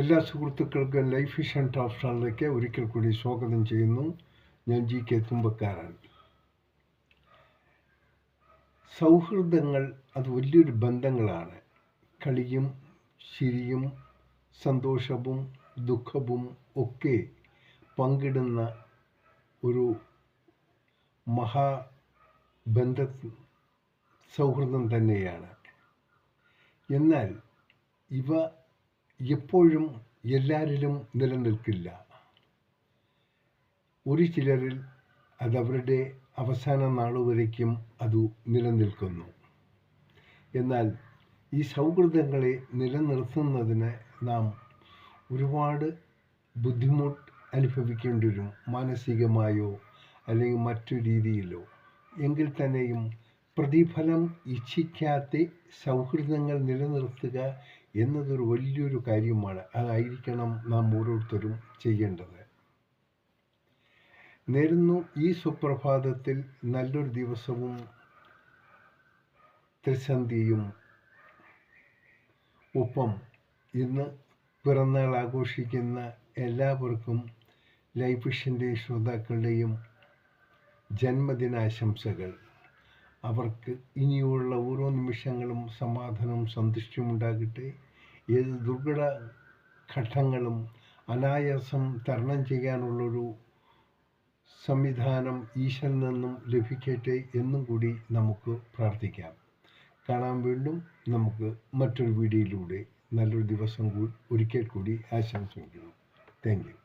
എല്ലാ സുഹൃത്തുക്കൾക്കും life vision top സ്റ്റാറിലേക്ക് ഒരിക്കൽ കൂടി സ്വാഗതം ചെയ്യുന്നു. ഞാൻ GK തുമ്പക്കാരൻ. സൗഹൃദങ്ങൾ അത് വലിയൊരു ബന്ധങ്ങളാണ്. കളിയും ചിരിയും സന്തോഷവും ദുഃഖവും ഒക്കെ പങ്കിടുന്ന ഒരു മഹാബന്ധ സൗഹൃദം തന്നെയാണ്. എന്നാൽ ഇവ എപ്പോഴും എല്ലാവരിലും നിലനിൽക്കില്ല. ഒരു ചിലരിൽ അതവരുടെ അവസാന നാളുവരയ്ക്കും അത് നിലനിൽക്കുന്നു. എന്നാൽ ഈ സൗഹൃദങ്ങളെ നിലനിർത്തുന്നതിന് നാം ഒരുപാട് ബുദ്ധിമുട്ട് അനുഭവിക്കേണ്ടി വരും, മാനസികമായോ അല്ലെങ്കിൽ മറ്റു രീതിയിലോ. എങ്കിൽ തന്നെയും പ്രതിഫലം ഇച്ഛിക്കാത്ത സൗഹൃദങ്ങൾ നിലനിർത്തുക എന്നതൊരു വലിയൊരു കാര്യമാണ്. അതായിരിക്കണം നാം ഓരോരുത്തരും ചെയ്യേണ്ടത്. നേരുന്നു ഈ സുപ്രഭാതത്തിൽ നല്ലൊരു ദിവസവും ത്രിസന്ധിയും ഒപ്പം ഇന്ന് പിറന്നാൾ ആഘോഷിക്കുന്ന എല്ലാവർക്കും ലൈഫ് വിഷൻ്റെ ശ്രോതാക്കളുടെയും ജന്മദിനാശംസകൾ. അവർക്ക് ഇനിയുള്ള ഓരോ നിമിഷങ്ങളും സമാധാനവും സന്തുഷ്ടിയും ഉണ്ടാകട്ടെ. ഏത് ദുർഘട ഘട്ടങ്ങളും അനായാസം തരണം ചെയ്യാനുള്ളൊരു സംവിധാനം ഈശ്വരനിൽ നിന്നും ലഭിക്കട്ടെ എന്നും കൂടി നമുക്ക് പ്രാർത്ഥിക്കാം. കാണാൻ വീണ്ടും നമുക്ക് മറ്റൊരു വീഡിയോയിലൂടെ. നല്ലൊരു ദിവസം ഒരിക്കൽ കൂടി ആശംസിക്കുന്നു. Thank you.